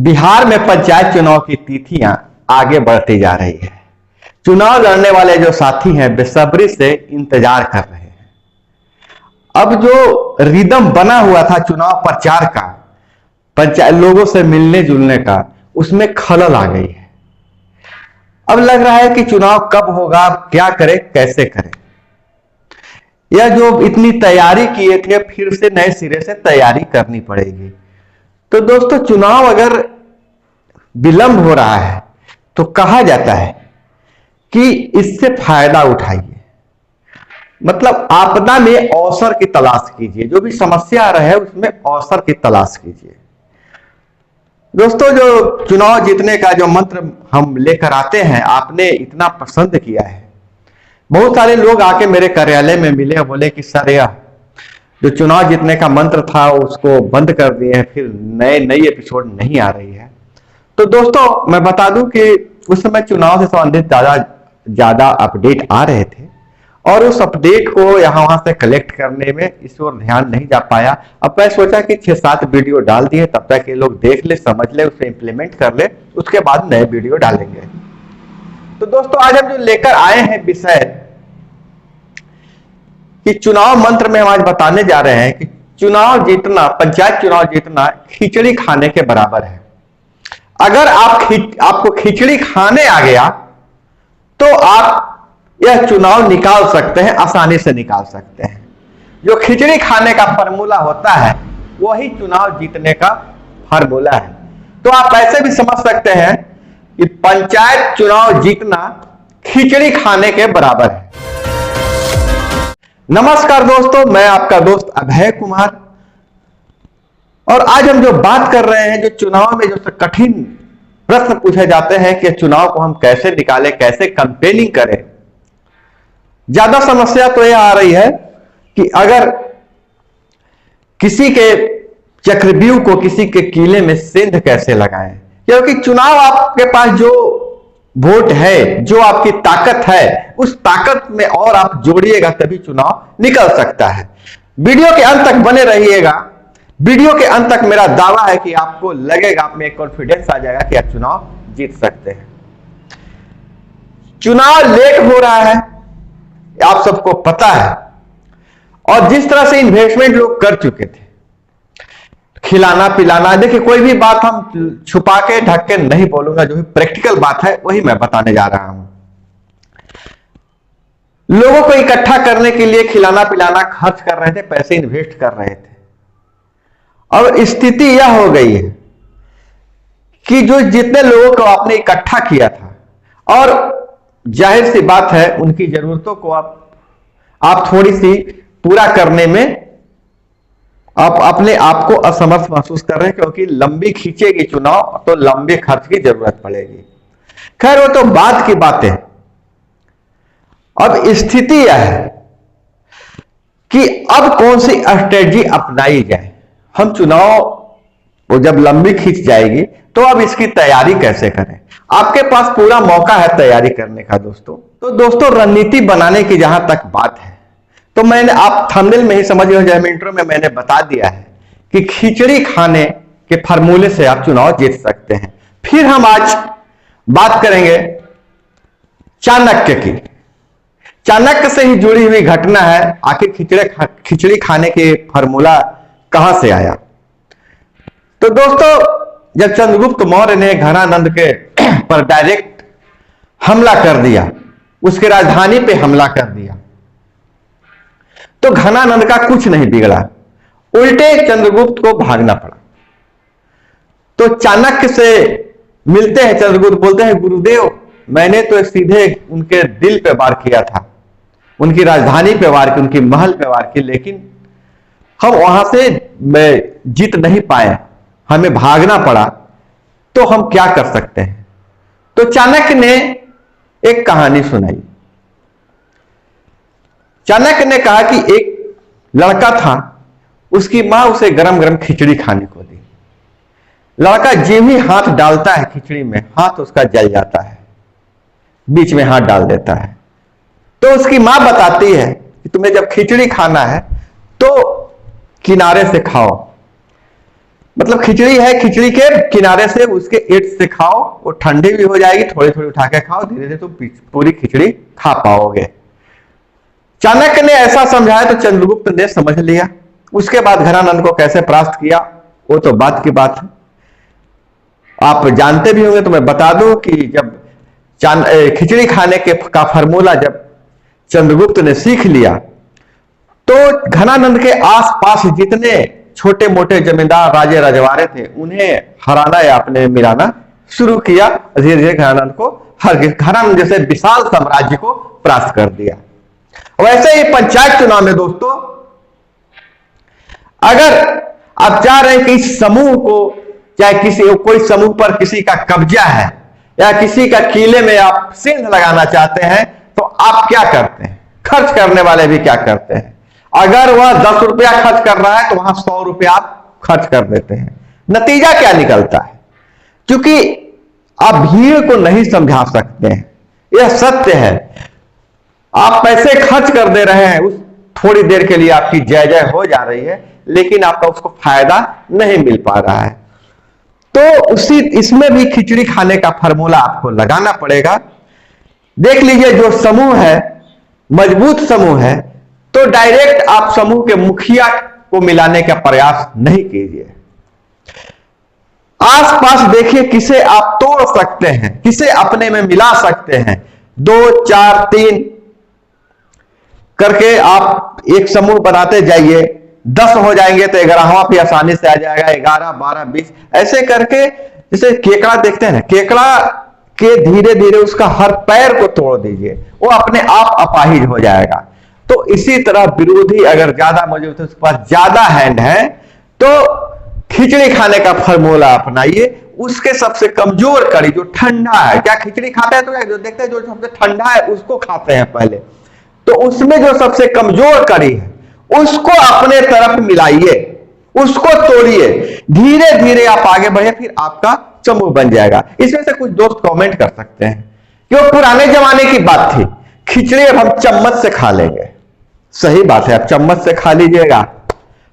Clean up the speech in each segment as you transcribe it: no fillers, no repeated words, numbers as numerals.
बिहार में पंचायत चुनाव की तिथियां आगे बढ़ती जा रही है। चुनाव लड़ने वाले जो साथी हैं बेसब्री से इंतजार कर रहे हैं। अब जो रिदम बना हुआ था चुनाव प्रचार का, पंचायत लोगों से मिलने जुलने का, उसमें खलल आ गई है। अब लग रहा है कि चुनाव कब होगा, क्या करें, कैसे करें। यह जो इतनी तैयारी किए थे फिर से नए सिरे से तैयारी करनी पड़ेगी। तो दोस्तों, चुनाव अगर विलंब हो रहा है तो कहा जाता है कि इससे फायदा उठाइए, मतलब आपदा में अवसर की तलाश कीजिए। जो भी समस्या आ रहा है उसमें अवसर की तलाश कीजिए। दोस्तों, जो चुनाव जीतने का जो मंत्र हम लेकर आते हैं, आपने इतना पसंद किया है। बहुत सारे लोग आके मेरे कार्यालय में मिले और बोले कि सर, यह जो चुनाव जीतने का मंत्र था उसको बंद कर दिए हैं, फिर नई एपिसोड नहीं आ रही है। तो दोस्तों, मैं बता दूं कि उस समय चुनाव से संबंधित ज्यादा अपडेट आ रहे थे और उस अपडेट को यहां वहां से कलेक्ट करने में इस ओर ध्यान नहीं जा पाया। अब मैं सोचा कि 6-7 वीडियो डाल दिए, तब तक ये लोग देख ले, समझ ले, उसे इंप्लीमेंट कर ले, उसके बाद नए वीडियो डालेंगे। तो दोस्तों, आज हम जो लेकर आए हैं विषय कि चुनाव मंत्र में हम आज बताने जा रहे हैं कि चुनाव जीतना, पंचायत चुनाव जीतना खिचड़ी खाने के बराबर है। अगर आपको खिचड़ी खाने आ गया तो आप यह चुनाव निकाल सकते हैं, आसानी से निकाल सकते हैं। जो खिचड़ी खाने का फार्मूला होता है वही चुनाव जीतने का फार्मूला है। तो आप ऐसे भी समझ सकते हैं कि पंचायत चुनाव जीतना खिचड़ी खाने के बराबर है। नमस्कार दोस्तों, मैं आपका दोस्त अभय कुमार, और आज हम जो बात कर रहे हैं, जो चुनाव में जो कठिन प्रश्न पूछे जाते हैं कि चुनाव को हम कैसे निकालें, कैसे कैंपेनिंग करें। ज्यादा समस्या तो यह आ रही है कि अगर किसी के चक्रव्यूह को किसी के किले में सेंध कैसे लगाएं, क्योंकि चुनाव आपके पास जो वोट है, जो आपकी ताकत है, उस ताकत में और आप जोड़िएगा तभी चुनाव निकल सकता है। वीडियो के अंत तक बने रहिएगा। वीडियो के अंत तक मेरा दावा है कि आपको लगेगा, आप में कॉन्फिडेंस आ जाएगा कि आप चुनाव जीत सकते हैं। चुनाव लेट हो रहा है, आप सबको पता है, और जिस तरह से इन्वेस्टमेंट लोग कर चुके थे, खिलाना पिलाना, देखिए कोई भी बात हम छुपा के ढक के नहीं बोलूंगा, जो भी प्रैक्टिकल बात है वही मैं बताने जा रहा हूं। लोगों को इकट्ठा करने के लिए खिलाना पिलाना खर्च कर रहे थे, पैसे इन्वेस्ट कर रहे थे। और स्थिति यह हो गई है कि जो जितने लोगों को आपने इकट्ठा किया था, और जाहिर सी बात है उनकी जरूरतों को आप थोड़ी सी पूरा करने में आप अपने आप को असमर्थ महसूस कर रहे हैं, क्योंकि लंबी खींचेगी चुनाव तो लंबे खर्च की जरूरत पड़ेगी। खैर, वो तो बाद की बात है। अब स्थिति यह है कि अब कौन सी स्ट्रेटजी अपनाई जाए। हम चुनाव वो जब लंबी खींच जाएगी तो अब इसकी तैयारी कैसे करें। आपके पास पूरा मौका है तैयारी करने का दोस्तों। तो दोस्तों, रणनीति बनाने की जहां तक बात है, तो मैंने, आप थंबनेल में ही समझ गए, जब इंट्रो में मैंने बता दिया है कि खिचड़ी खाने के फार्मूले से आप चुनाव जीत सकते हैं। फिर हम आज बात करेंगे चाणक्य की। चाणक्य से ही जुड़ी हुई घटना है, आखिर खिचड़ी खाने के फार्मूला कहां से आया। तो दोस्तों, जब चंद्रगुप्त मौर्य ने घनानंद के पर डायरेक्ट हमला कर दिया, उसके राजधानी पे हमला कर दिया, तो घनानंद का कुछ नहीं बिगड़ा, उल्टे चंद्रगुप्त को भागना पड़ा। तो चाणक्य से मिलते हैं चंद्रगुप्त, बोलते हैं गुरुदेव, मैंने तो सीधे उनके दिल पे वार किया था, उनकी राजधानी पे वार की, उनकी महल पे वार की, लेकिन हम वहां से जीत नहीं पाए, हमें भागना पड़ा, तो हम क्या कर सकते हैं। तो चाणक्य ने एक कहानी सुनाई। चाणक्य ने कहा कि एक लड़का था, उसकी मां उसे गरम गरम खिचड़ी खाने को दी। लड़का जिम ही हाथ डालता है खिचड़ी में, हाथ उसका जल जाता है, बीच में हाथ डाल देता है। तो उसकी मां बताती है कि तुम्हें जब खिचड़ी खाना है तो किनारे से खाओ। मतलब खिचड़ी है, खिचड़ी के किनारे से उसके ईट से खाओ, वो ठंडी भी हो जाएगी, थोड़ी थोड़ी उठा के खाओ, धीरे धीरे तुम पूरी खिचड़ी खा पाओगे। चाणक्य ने ऐसा समझाया तो चंद्रगुप्त ने समझ लिया। उसके बाद घनानंद को कैसे परास्त किया वो तो बात की बात है, आप जानते भी होंगे। तो मैं बता दूं कि जब खिचड़ी खाने के का फॉर्मूला जब चंद्रगुप्त ने सीख लिया तो घनानंद के आसपास जितने छोटे मोटे जमींदार राजे रजवाड़े थे उन्हें हराना या अपने मिलाना शुरू किया। धीरे धीरे घनानंद को घनानंद जैसे विशाल साम्राज्य को परास्त कर दिया। वैसे ही पंचायत चुनाव में दोस्तों, अगर आप चाह रहे हैं कि इस समूह को, चाहे कोई समूह पर किसी का कब्जा है या किसी का किले में आप सिंध लगाना चाहते हैं, तो आप क्या करते हैं? खर्च करने वाले भी क्या करते हैं? अगर वह 10 रुपया खर्च कर रहा है तो वहां 100 रुपया आप खर्च कर देते हैं। नतीजा क्या निकलता है? क्योंकि आप भीड़ को नहीं समझा सकते हैं, यह सत्य है। आप पैसे खर्च कर दे रहे हैं, उस थोड़ी देर के लिए आपकी जय जय हो जा रही है, लेकिन आपका उसको फायदा नहीं मिल पा रहा है। तो इसमें भी खिचड़ी खाने का फॉर्मूला आपको लगाना पड़ेगा। देख लीजिए, जो समूह है मजबूत समूह है तो डायरेक्ट आप समूह के मुखिया को मिलाने का प्रयास नहीं कीजिए। आसपास देखिए किसे आप तोड़ सकते हैं, किसे अपने में मिला सकते हैं। 2, 4, 3 करके आप एक समूह बनाते जाइए। 10 हो जाएंगे तो 11वां भी आसानी से आ जाएगा, 11, 12, 20 ऐसे करके। जैसे केकड़ा देखते हैं ना, केकड़ा के धीरे धीरे उसका हर पैर को तोड़ दीजिए, वो अपने आप अपाहिज हो जाएगा। तो इसी तरह विरोधी अगर ज्यादा मौजूद है, उसके पास ज्यादा हैंड है, तो खिचड़ी खाने का फॉर्मूला अपनाइए। उसके सबसे कमजोर कड़ी जो ठंडा है, क्या खिचड़ी खाते हैं तो जो देखते हैं जो सबसे ठंडा है उसको खाते हैं पहले, तो उसमें जो सबसे कमजोर कड़ी है उसको अपने तरफ मिलाइए, उसको तोड़िए, धीरे धीरे आप आगे बढ़े, फिर आपका समूह बन जाएगा। इसमें से कुछ दोस्त कमेंट कर सकते हैं कि वो पुराने जमाने की बात थी, खिचड़ी अब हम चम्मच से खा लेंगे। सही बात है, आप चम्मच से खा लीजिएगा,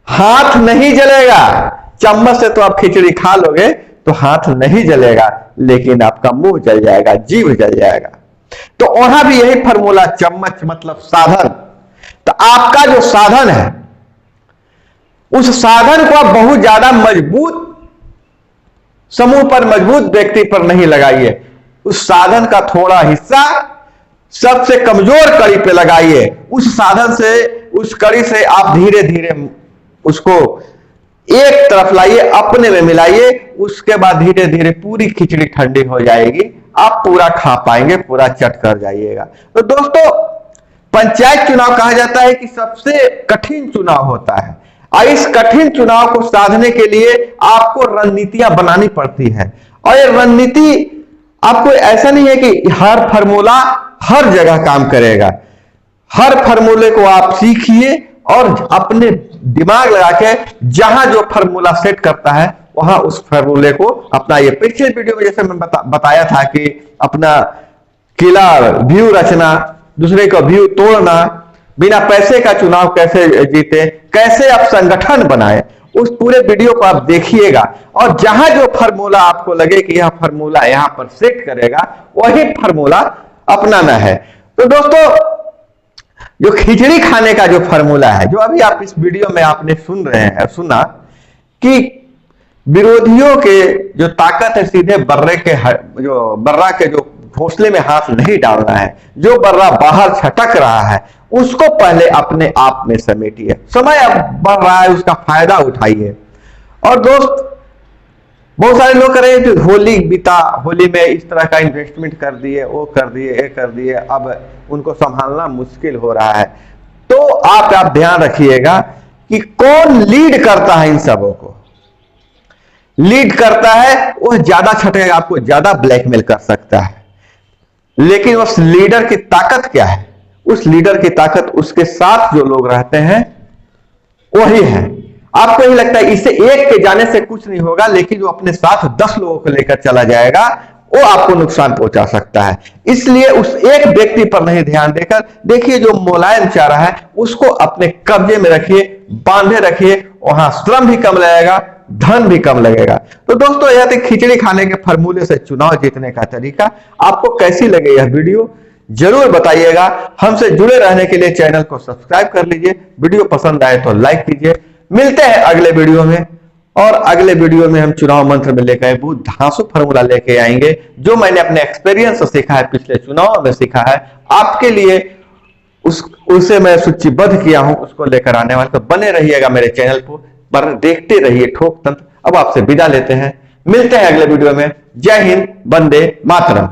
हाथ नहीं जलेगा। चम्मच से तो आप खिचड़ी खा लोगे तो हाथ नहीं जलेगा, लेकिन आपका मुंह जल जाएगा, जीभ जल जाएगा। तो वहां भी यही फॉर्मूला, चम्मच मतलब साधन। तो आपका जो साधन है उस साधन को आप बहुत ज्यादा मजबूत समूह पर, मजबूत व्यक्ति पर नहीं लगाइए। उस साधन का थोड़ा हिस्सा सबसे कमजोर कड़ी पे लगाइए। उस साधन से, उस कड़ी से आप धीरे धीरे उसको एक तरफ लाइए, अपने में मिलाइए। उसके बाद धीरे धीरे पूरी खिचड़ी ठंडी हो जाएगी, आप पूरा खा पाएंगे, पूरा चट कर जाइएगा। तो दोस्तों, पंचायत चुनाव कहा जाता है कि सबसे कठिन चुनाव होता है, और इस कठिन चुनाव को साधने के लिए आपको रणनीतियां बनानी पड़ती है। और ये रणनीति आपको ऐसा नहीं है कि हर फॉर्मूला हर जगह काम करेगा। हर फॉर्मूले को आप सीखिए और अपने दिमाग लगा के जहां जो फॉर्मूला सेट करता है वहां उस फॉर्मूले को अपनाइए। पिछले वीडियो में जैसे मैं बताया था कि अपना किला व्यू रचना, दूसरे का व्यू तोड़ना, बिना पैसे का चुनाव कैसे जीते, कैसे आप संगठन बनाए, उस पूरे वीडियो को आप देखिएगा। और जहां जो फॉर्मूला आपको लगे कि यह फॉर्मूला यहां पर सेट करेगा, वही फॉर्मूला अपनाना है। तो दोस्तों, जो खिचड़ी खाने का जो फॉर्मूला है, जो अभी आप इस वीडियो में आपने सुना कि विरोधियों के जो ताकत है, सीधे बर्रा के जो घोंसले में हाथ नहीं डालना है। जो बर्रा बाहर छटक रहा है उसको पहले अपने आप में समेटिए। समय अब बढ़ रहा है, उसका फायदा उठाइए। और दोस्त, बहुत सारे लोग कह रहे हैं कि होली बीता, होली में इस तरह का इन्वेस्टमेंट कर दिए, वो कर दिए, ये कर दिए, अब उनको संभालना मुश्किल हो रहा है। तो आप ध्यान रखिएगा कि कौन लीड करता है इन सबों को। लीड करता है वो ज्यादा छटेगा, आपको ज्यादा ब्लैकमेल कर सकता है, लेकिन उस लीडर की ताकत क्या है? उस लीडर की ताकत उसके साथ जो लोग रहते हैं वही है। आपको यही लगता है इसे एक के जाने से कुछ नहीं होगा, लेकिन जो अपने साथ 10 लोगों को लेकर चला जाएगा वो आपको नुकसान पहुंचा सकता है। इसलिए उस एक व्यक्ति पर नहीं ध्यान देकर देखिए, जो मुलायम चाह रहा है उसको अपने कब्जे में रखिए, बांधे रखिए। वहां श्रम भी कम लगेगा, धन भी कम लगेगा। तो दोस्तों यह थी खिचड़ी खाने के फॉर्मूले से चुनाव जीतने का तरीका। आपको कैसी लगी यह वीडियो जरूर बताइएगा। हमसे जुड़े रहने के लिए चैनल को सब्सक्राइब कर लीजिए, वीडियो पसंद आए तो लाइक कीजिए। मिलते हैं अगले वीडियो में, और अगले वीडियो में हम चुनाव मंत्र में लेकर आए बहुत धांसू फॉर्मूला लेके आएंगे, जो मैंने अपने एक्सपीरियंस से सीखा है, पिछले चुनाव में सीखा है, आपके लिए उसे मैं सूचीबद्ध किया हूं, उसको लेकर आने वाले। तो बने रहिएगा मेरे चैनल पर देखते रहिए ठोक तंत्र। अब आपसे विदा लेते हैं, मिलते हैं अगले वीडियो में। जय हिंद, वंदे मातरम।